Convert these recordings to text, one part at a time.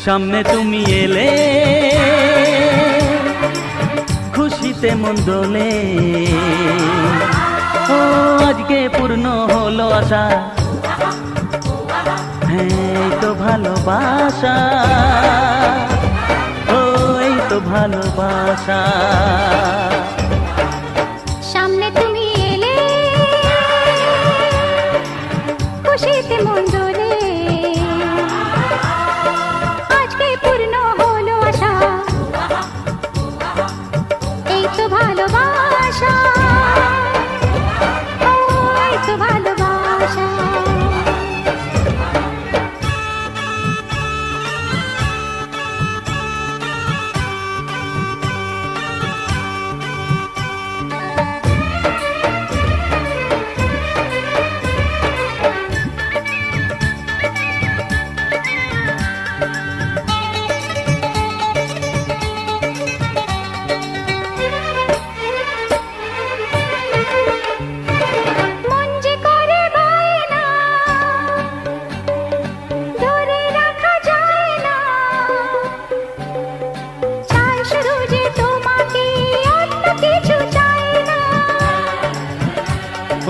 সামনে তুমি এলে খুশিতে মন দোলে। ও আজকে পূর্ণ হলো আশা, হ্যাঁ এই তো ভালোবাসা, ও এই তো ভালোবাসা। সামনে তুমি এলে খুশিতে মন দোলে, আজকে পূর্ণ হলো আশা, এই তো ভালোবাসা, ও এই তো ভালোবাসা।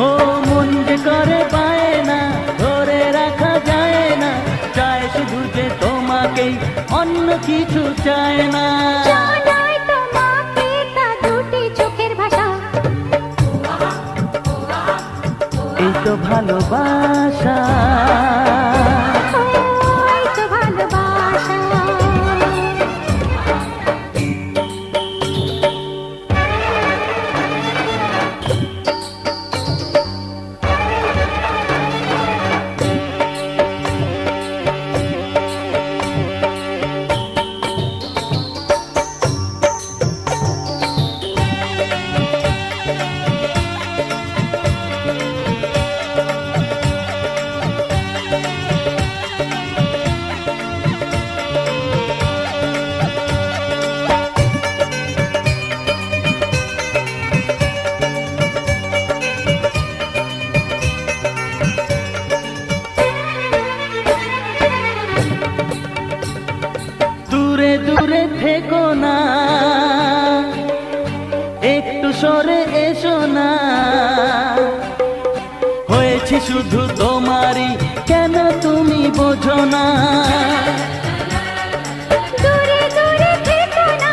ও মন যে করে পায় না, ধরে রাখা যায় না, চায় শুধু যে তোমাকেই, অন্য কিছু চায় না। জানাই তোমাকে তা দুটি চোখের ভাষা, এই তো ভালোবাসা, ও এই তো ভালোবাসা। দূরে দূরে থেকো না, একটু সরে এসো না, হয়েছি শুধু তোমারই, কেন তুমি বোঝো না। দূরে দূরে থেকো না,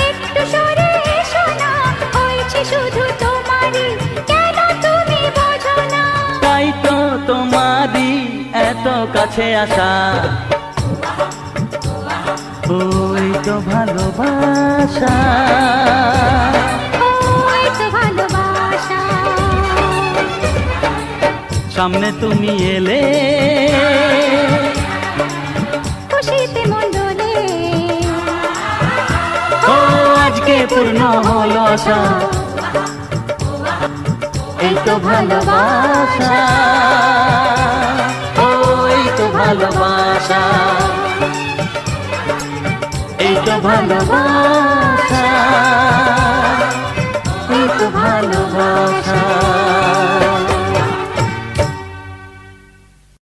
একটু সরে এসো না, হয়েছে শুধু তোমারই, কেন তুমি বোঝো না। তাই তো তোমারই এত কাছে আসা, ওই তো ভালোবাসা, ও এই তো ভালোবাসা। সামনে তুমি এলে খুশিতে মন দোলে, ও আজকে পূর্ণ হলো আশা, এই তো ভালোবাসা, ও এই তো ভালোবাসা, এই তো ভালোবাসা, এই তো ভালোবাসা।